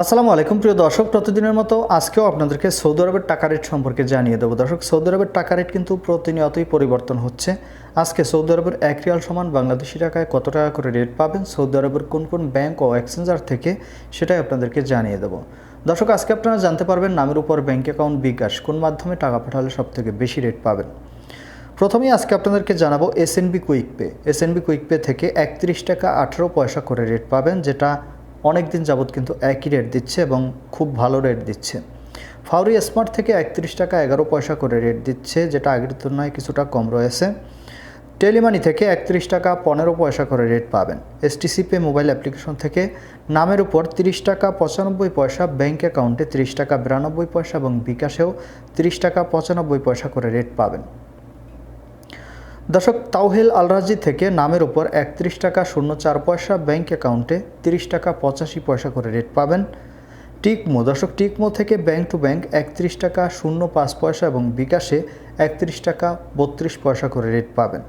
আসসালামু আলাইকুম প্রিয় দর্শক, প্রতিদিনের মতো আজকেও আপনাদেরকে সৌদি আরবের টাকা রেট সম্পর্কে জানিয়ে দেবো। দর্শক, সৌদি আরবের টাকা রেট কিন্তু প্রতিনিয়তই পরিবর্তন হচ্ছে। আজকে সৌদি আরবের 1 রিয়াল সমান বাংলাদেশি টাকায় কত টাকা করে রেট পাবেন, সৌদি আরবের কোন কোন ব্যাংক ও এক্সচেঞ্জার থেকে, সেটাই আপনাদেরকে জানিয়ে দেবো। দর্শক, আজকে আপনারা জানতে পারবেন নামের উপর ব্যাংক অ্যাকাউন্ট বিকাশ কোন মাধ্যমে টাকা পাঠালে সবথেকে বেশি রেট পাবেন। প্রথমেই আজকে আপনাদেরকে জানাবো SNB quick pay. SNB quick pay থেকে 31 টাকা 18 পয়সা করে রেট পাবেন, যেটা অনেক দিন যাবত কিন্তু একই রেট দিচ্ছে এবং খুব ভালো রেট দিচ্ছে। ফাউরি স্মার্ট থেকে 31 টাকা 11 পয়সা করে রেট দিচ্ছে, যেটা আগের তুলনায় কিছুটা কম রয়েছে। টেলিমানি থেকে 31 টাকা 15 পয়সা করে রেট পাবেন। এসটিসি পে মোবাইল অ্যাপ্লিকেশন থেকে নামের উপর 30 টাকা 95 পয়সা, ব্যাঙ্ক অ্যাকাউন্টে 30 টাকা 92 পয়সা এবং বিকাশেও 30 টাকা 95 পয়সা করে রেট পাবেন। দর্শক, তাওহিল আলরাজি থেকে নামের উপর 31 টাকা 04 পয়সা, ব্যাঙ্ক অ্যাকাউন্টে 30 টাকা 85 পয়সা করে রেট পাবেন। টিকমো, দর্শক টিকমো থেকে ব্যাংক টু ব্যাংক 31 টাকা 05 পয়সা এবং বিকাশে 31 টাকা 32 পয়সা করে রেট পাবেন।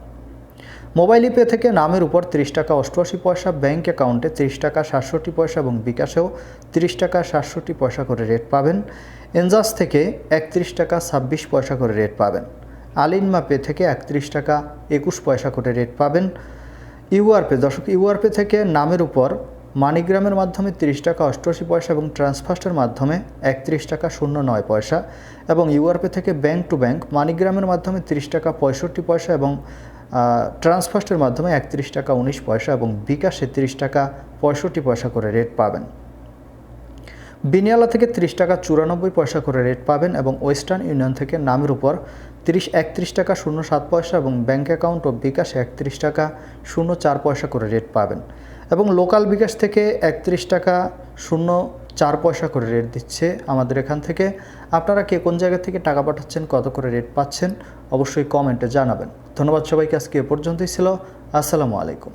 মোবাইল পে থেকে নামের উপর 30 টাকা 88 পয়সা, ব্যাঙ্ক অ্যাকাউন্টে 30 টাকা 67 পয়সা এবং বিকাশেও 30 টাকা 67 পয়সা করে রেট পাবেন। এনজাস থেকে 31 টাকা 26 পয়সা করে রেট পাবেন। আলিনমা পে থেকে 31 টাকা 21 পয়সা করে রেট পাবেন। ইউআরপে, দর্শক ইউআরপে থেকে নামের উপর মানিগ্রামের মাধ্যমে 30 টাকা 88 পয়সা এবং ট্রান্সফার্স্টের মাধ্যমে 31 টাকা 09 পয়সা এবং ইউআরপে থেকে ব্যাংক টু ব্যাংক মানিগ্রামের মাধ্যমে 30 টাকা 65 পয়সা এবং ট্রান্সফার্স্টের মাধ্যমে 31 টাকা 19 পয়সা এবং বিকাশে 30 টাকা 65 পয়সা করে রেট পাবেন। বিনিয়ালা থেকে 30 টাকা 94 পয়সা করে রেট পাবেন এবং ওয়েস্টার্ন ইউনিয়ন থেকে নামের উপর 31 টাকা 07 পয়সা এবং ব্যাঙ্ক অ্যাকাউন্ট ও বিকাশে 31 টাকা 04 পয়সা করে রেট পাবেন। এবং লোকাল বিকাশ থেকে 31 টাকা 04 পয়সা করে রেট দিচ্ছে আমাদের এখান থেকে। আপনারা কে কোন জায়গা থেকে টাকা পাঠাচ্ছেন, কত করে রেট পাচ্ছেন, অবশ্যই কমেন্টে জানাবেন। ধন্যবাদ সবাইকে, আজকে এ পর্যন্তই ছিল। আসসালামু আলাইকুম।